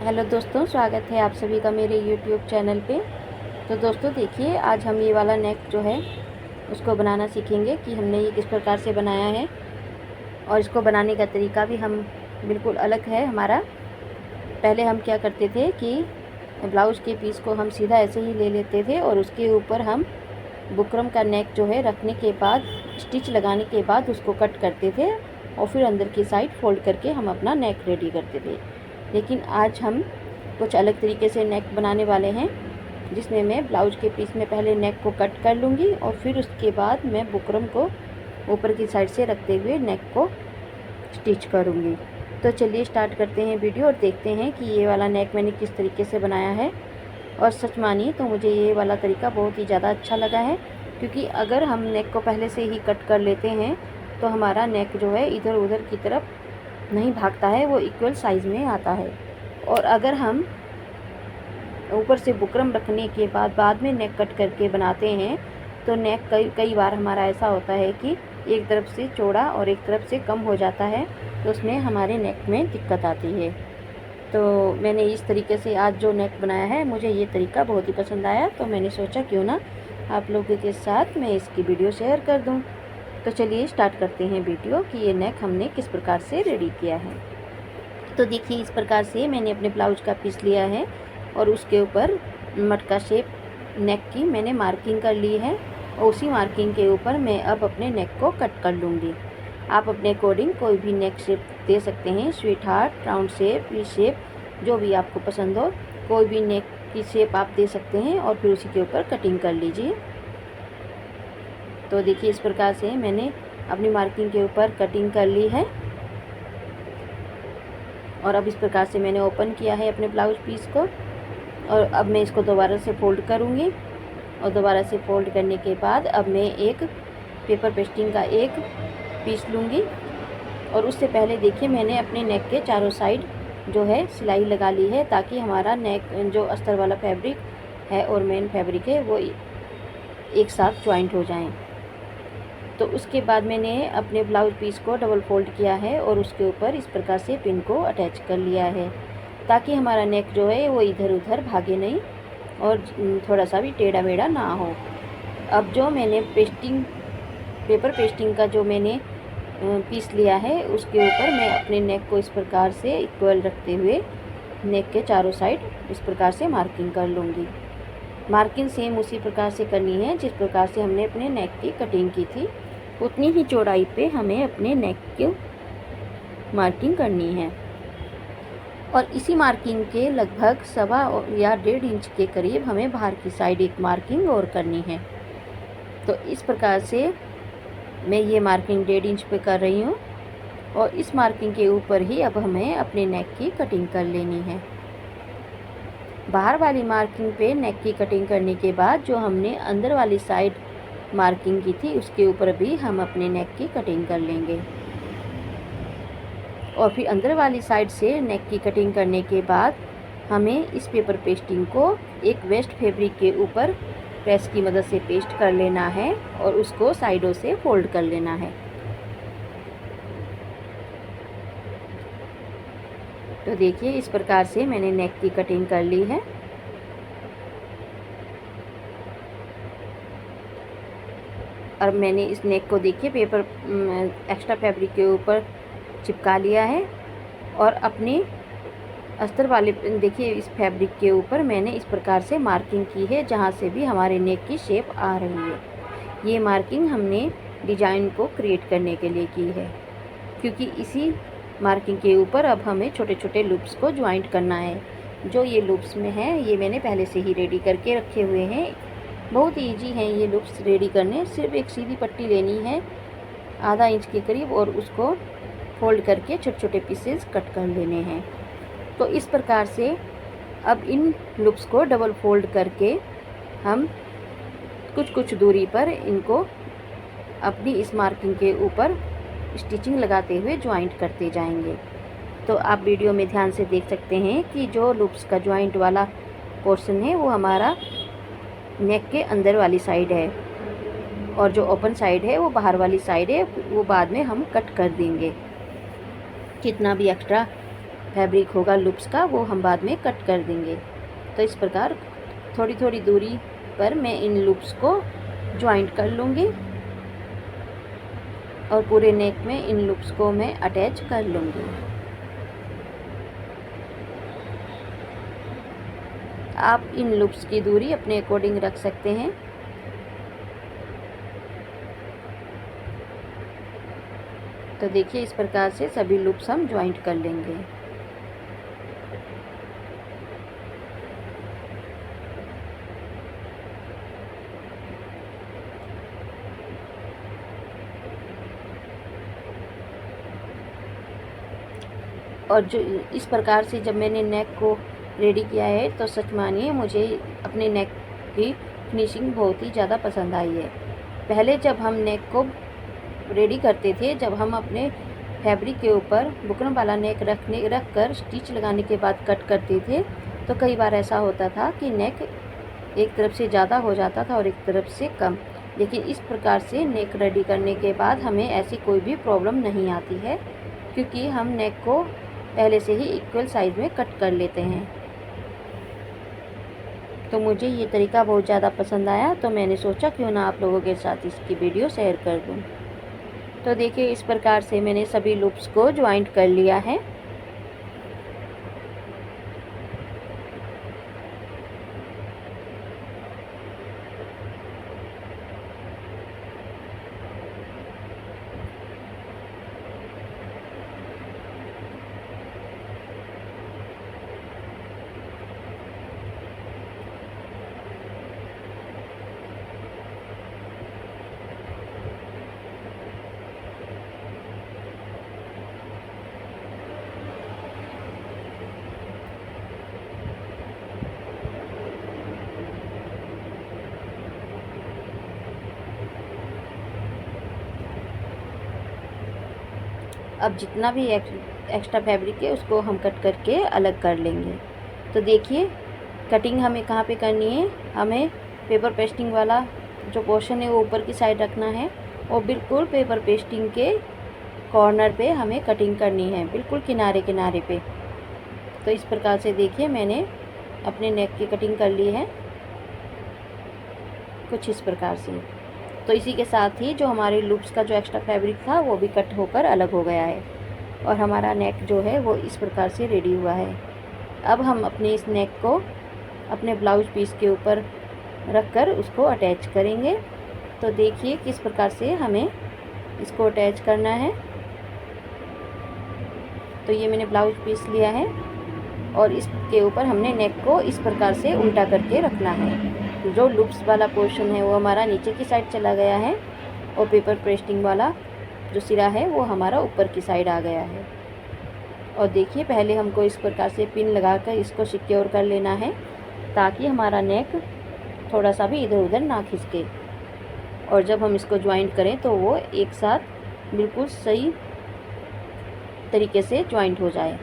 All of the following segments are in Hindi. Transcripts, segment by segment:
हेलो दोस्तों, स्वागत है आप सभी का मेरे यूट्यूब चैनल पे। तो दोस्तों देखिए, आज हम ये वाला नेक जो है उसको बनाना सीखेंगे कि हमने ये किस प्रकार से बनाया है, और इसको बनाने का तरीका भी हम बिल्कुल अलग है हमारा। पहले हम क्या करते थे कि ब्लाउज़ के पीस को हम सीधा ऐसे ही ले लेते थे और उसके ऊपर हम बुकरम का नेक जो है रखने के बाद, स्टिच लगाने के बाद उसको कट करते थे और फिर अंदर की साइड फोल्ड करके हम अपना नेक रेडी करते थे। लेकिन आज हम कुछ अलग तरीके से नेक बनाने वाले हैं, जिसमें मैं ब्लाउज़ के पीस में पहले नेक को कट कर लूँगी और फिर उसके बाद मैं बुकरम को ऊपर की साइड से रखते हुए नेक को स्टिच करूँगी। तो चलिए स्टार्ट करते हैं वीडियो और देखते हैं कि ये वाला नेक मैंने किस तरीके से बनाया है। और सच मानिए तो मुझे ये वाला तरीका बहुत ही ज़्यादा अच्छा लगा है, क्योंकि अगर हम नेक को पहले से ही कट कर लेते हैं तो हमारा नेक जो है इधर उधर की तरफ नहीं भागता है, वो इक्वल साइज़ में आता है। और अगर हम ऊपर से बुकरम रखने के बाद में नेक कट करके बनाते हैं तो नेक कई बार हमारा ऐसा होता है कि एक तरफ से चौड़ा और एक तरफ से कम हो जाता है, तो उसमें हमारे नेक में दिक्कत आती है। तो मैंने इस तरीके से आज जो नेक बनाया है, मुझे ये तरीका बहुत ही पसंद आया, तो मैंने सोचा क्यों ना आप लोगों के साथ मैं इसकी वीडियो शेयर कर दूं। तो चलिए स्टार्ट करते हैं वीडियो कि ये नेक हमने किस प्रकार से रेडी किया है। तो देखिए, इस प्रकार से मैंने अपने ब्लाउज का पीस लिया है और उसके ऊपर मटका शेप नेक की मैंने मार्किंग कर ली है, और उसी मार्किंग के ऊपर मैं अब अपने नेक को कट कर लूँगी। आप अपने अकॉर्डिंग कोई भी नेक शेप दे सकते हैं, sweet heart, round shape, V shape, जो भी आपको पसंद हो, कोई भी नेक की शेप आप दे सकते हैं और फिर उसी के ऊपर कटिंग कर लीजिए। तो देखिए, इस प्रकार से मैंने अपनी मार्किंग के ऊपर कटिंग कर ली है और अब इस प्रकार से मैंने ओपन किया है अपने ब्लाउज पीस को, और अब मैं इसको दोबारा से फोल्ड करूँगी। और दोबारा से फोल्ड करने के बाद अब मैं एक पेपर पेस्टिंग का एक पीस लूँगी, और उससे पहले देखिए मैंने अपने नेक के चारों साइड जो है सिलाई लगा ली है, ताकि हमारा नेक जो अस्तर वाला फैब्रिक है और मेन फैब्रिक है वो एक साथ ज्वाइंट हो जाएं। तो उसके बाद मैंने अपने ब्लाउज पीस को डबल फोल्ड किया है और उसके ऊपर इस प्रकार से पिन को अटैच कर लिया है, ताकि हमारा नेक जो है वो इधर उधर भागे नहीं और थोड़ा सा भी टेढ़ा मेढ़ा ना हो। अब जो मैंने पेपर पेस्टिंग का जो मैंने पीस लिया है, उसके ऊपर मैं अपने नेक को इस प्रकार से इक्वल रखते हुए नेक के चारों साइड इस प्रकार से मार्किंग कर लूँगी। मार्किंग सेम उसी प्रकार से करनी है जिस प्रकार से हमने अपने नेक की कटिंग की थी, उतनी ही चौड़ाई पे हमें अपने नेक की मार्किंग करनी है। और इसी मार्किंग के लगभग 1.25 या 1.5 इंच के करीब हमें बाहर की साइड एक मार्किंग और करनी है। तो इस प्रकार से मैं ये मार्किंग 1.5 इंच पे कर रही हूँ, और इस मार्किंग के ऊपर ही अब हमें अपने नेक की कटिंग कर लेनी है। बाहर वाली मार्किंग पे नेक की कटिंग करने के बाद जो हमने अंदर वाली साइड मार्किंग की थी, उसके ऊपर भी हम अपने नेक की कटिंग कर लेंगे। और फिर अंदर वाली साइड से नेक की कटिंग करने के बाद हमें इस पेपर पेस्टिंग को एक वेस्ट फैब्रिक के ऊपर प्रेस की मदद से पेस्ट कर लेना है और उसको साइडों से फोल्ड कर लेना है। तो देखिए, इस प्रकार से मैंने नेक की कटिंग कर ली है। और मैंने इस नेक को देखिए पेपर एक्स्ट्रा फैब्रिक के ऊपर चिपका लिया है, और अपने अस्तर वाले देखिए इस फैब्रिक के ऊपर मैंने इस प्रकार से मार्किंग की है, जहाँ से भी हमारे नेक की शेप आ रही है। ये मार्किंग हमने डिजाइन को क्रिएट करने के लिए की है, क्योंकि इसी मार्किंग के ऊपर अब हमें छोटे छोटे लूप्स को ज्वाइंट करना है। जो ये लूप्स में है, ये मैंने पहले से ही रेडी करके रखे हुए हैं। बहुत ईजी हैं ये लूप्स रेडी करने। सिर्फ एक सीधी पट्टी लेनी है 1/2 इंच के करीब, और उसको फोल्ड करके छोटे छोटे पीसेस कट कर लेने हैं। तो इस प्रकार से अब इन लूप्स को डबल फोल्ड करके हम कुछ कुछ दूरी पर इनको अपनी इस मार्किंग के ऊपर स्टिचिंग लगाते हुए ज्वाइंट करते जाएंगे। तो आप वीडियो में ध्यान से देख सकते हैं कि जो लूप्स का ज्वाइंट वाला पोर्शन है वो हमारा नेक के अंदर वाली साइड है, और जो ओपन साइड है वो बाहर वाली साइड है। वो बाद में हम कट कर देंगे। कितना भी एक्स्ट्रा फैब्रिक होगा लूप्स का वो हम बाद में कट कर देंगे। तो इस प्रकार थोड़ी थोड़ी दूरी पर मैं इन लूप्स को ज्वाइंट कर लूँगी और पूरे नेक में इन लूप्स को मैं अटैच कर लूँगी। आप इन लूप्स की दूरी अपने अकॉर्डिंग रख सकते हैं। तो देखिए इस प्रकार से सभी लूप्स हम ज्वाइंट कर लेंगे। और जो इस प्रकार से जब मैंने नेक को रेडी किया है तो सच मानिए मुझे अपने नेक की फिनिशिंग बहुत ही ज़्यादा पसंद आई है। पहले जब हम नेक को रेडी करते थे, जब हम अपने फैब्रिक के ऊपर बुकरम वाला नेक रख कर स्टिच लगाने के बाद कट करते थे, तो कई बार ऐसा होता था कि नेक एक तरफ से ज़्यादा हो जाता था और एक तरफ से कम। लेकिन इस प्रकार से नेक रेडी करने के बाद हमें ऐसी कोई भी प्रॉब्लम नहीं आती है, क्योंकि हम नेक को पहले से ही इक्वल साइज़ में कट कर लेते हैं। तो मुझे ये तरीका बहुत ज़्यादा पसंद आया, तो मैंने सोचा क्यों ना आप लोगों के साथ इसकी वीडियो शेयर कर दूँ। तो देखिए इस प्रकार से मैंने सभी लूप्स को ज्वाइंट कर लिया है। अब जितना भी एक्स्ट्रा फैब्रिक है उसको हम कट करके अलग कर लेंगे। तो देखिए कटिंग हमें कहाँ पे करनी है, हमें पेपर पेस्टिंग वाला जो पोर्शन है वो ऊपर की साइड रखना है और बिल्कुल पेपर पेस्टिंग के कॉर्नर पे हमें कटिंग करनी है, बिल्कुल किनारे किनारे पे। तो इस प्रकार से देखिए मैंने अपने नेक की कटिंग कर ली है कुछ इस प्रकार से। तो इसी के साथ ही जो हमारे लूप्स का जो एक्स्ट्रा फैब्रिक था वो भी कट होकर अलग हो गया है और हमारा नेक जो है वो इस प्रकार से रेडी हुआ है। अब हम अपने इस नेक को अपने ब्लाउज पीस के ऊपर रख कर उसको अटैच करेंगे। तो देखिए किस प्रकार से हमें इसको अटैच करना है। तो ये मैंने ब्लाउज पीस लिया है और इसके ऊपर हमने नेक को इस प्रकार से उल्टा करके रखना है। जो लूप्स वाला पोर्शन है वो हमारा नीचे की साइड चला गया है और पेपर पेस्टिंग वाला जो सिरा है वो हमारा ऊपर की साइड आ गया है। और देखिए पहले हमको इस प्रकार से पिन लगाकर इसको सिक्योर कर लेना है ताकि हमारा नेक थोड़ा सा भी इधर उधर ना खिसके और जब हम इसको ज्वाइंट करें तो वो एक साथ बिल्कुल सही तरीके से ज्वाइंट हो जाए।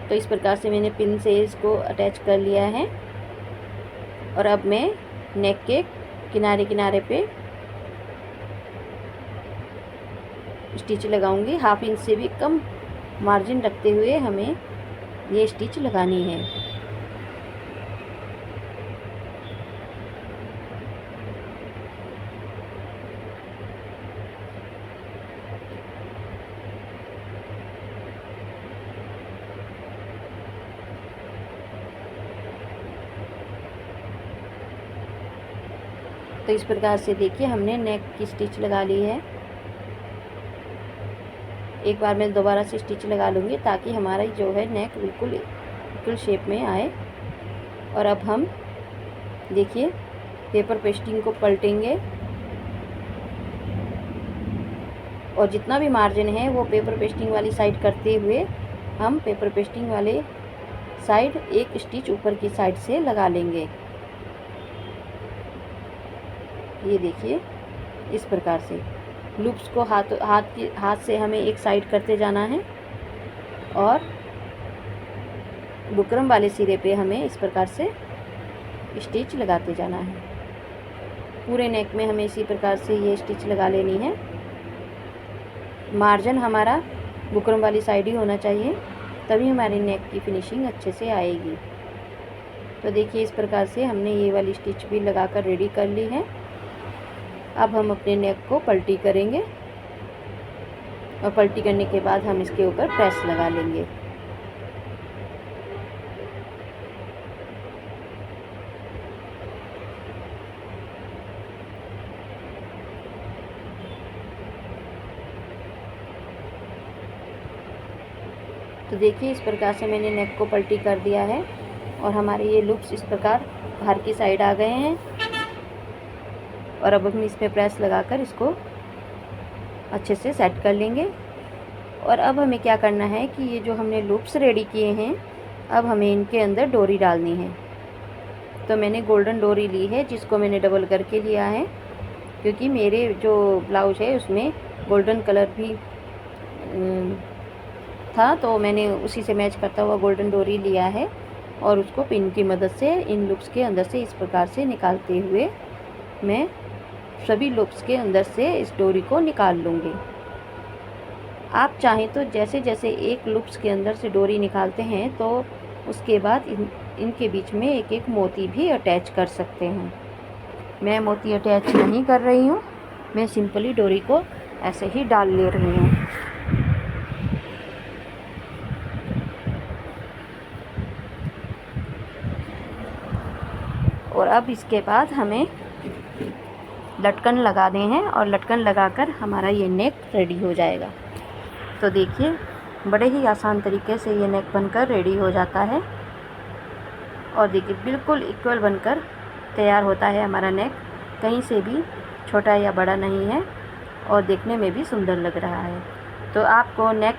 तो इस प्रकार से मैंने पिन से इसको अटैच कर लिया है और अब मैं नेक के किनारे किनारे पे स्टिच लगाऊंगी। 1/2 इंच से भी कम मार्जिन रखते हुए हमें ये स्टिच लगानी है। तो इस प्रकार से देखिए हमने नेक की स्टिच लगा ली है। एक बार मैं दोबारा से स्टिच लगा लूँगी ताकि हमारा जो है नेक बिल्कुल शेप में आए। और अब हम देखिए पेपर पेस्टिंग को पलटेंगे और जितना भी मार्जिन है वो पेपर पेस्टिंग वाली साइड करते हुए हम पेपर पेस्टिंग वाले साइड एक स्टिच ऊपर की साइड से लगा लेंगे। ये देखिए इस प्रकार से लूप्स को हाथ से हमें एक साइड करते जाना है और बुकरम वाले सिरे पे हमें इस प्रकार से स्टिच लगाते जाना है। पूरे नेक में हमें इसी प्रकार से ये स्टिच लगा लेनी है। मार्जिन हमारा बुकरम वाली साइड ही होना चाहिए, तभी हमारी नेक की फिनिशिंग अच्छे से आएगी। तो देखिए इस प्रकार से हमने ये वाली स्टिच भी लगाकर रेडी कर ली है। अब हम अपने नेक को पलटी करेंगे और पलटी करने के बाद हम इसके ऊपर प्रेस लगा लेंगे। तो देखिए इस प्रकार से मैंने नेक को पलटी कर दिया है और हमारे ये लूप्स इस प्रकार बाहर की साइड आ गए हैं। और अब हम इस पर प्रेस लगाकर इसको अच्छे से सेट कर लेंगे। और अब हमें क्या करना है कि ये जो हमने लूप्स रेडी किए हैं, अब हमें इनके अंदर डोरी डालनी है। तो मैंने गोल्डन डोरी ली है, जिसको मैंने डबल करके लिया है, क्योंकि मेरे जो ब्लाउज है उसमें गोल्डन कलर भी था, तो मैंने उसी से मैच करता हुआ गोल्डन डोरी लिया है। और उसको पिन की मदद से इन लूप्स के अंदर से इस प्रकार से निकालते हुए मैं सभी लूप्स के अंदर से इस डोरी को निकाल लूँगी। आप चाहें तो जैसे जैसे एक लूप्स के अंदर से डोरी निकालते हैं तो उसके बाद इनके बीच में एक एक मोती भी अटैच कर सकते हैं। मैं मोती अटैच नहीं कर रही हूँ, मैं सिंपली डोरी को ऐसे ही डाल ले रही हूँ। और अब इसके बाद हमें लटकन लगा दें हैं और लटकन लगाकर हमारा ये नेक रेडी हो जाएगा। तो देखिए बड़े ही आसान तरीके से ये नेक बनकर रेडी हो जाता है। और देखिए बिल्कुल इक्वल बनकर तैयार होता है हमारा नेक, कहीं से भी छोटा या बड़ा नहीं है और देखने में भी सुंदर लग रहा है। तो आपको नेक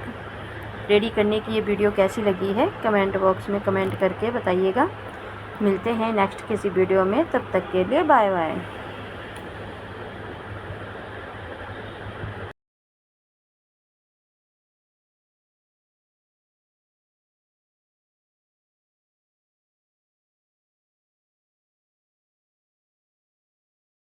रेडी करने की ये वीडियो कैसी लगी है कमेंट बॉक्स में कमेंट करके बताइएगा। मिलते हैं नेक्स्ट किसी वीडियो में, तब तक के लिए बाय बाय।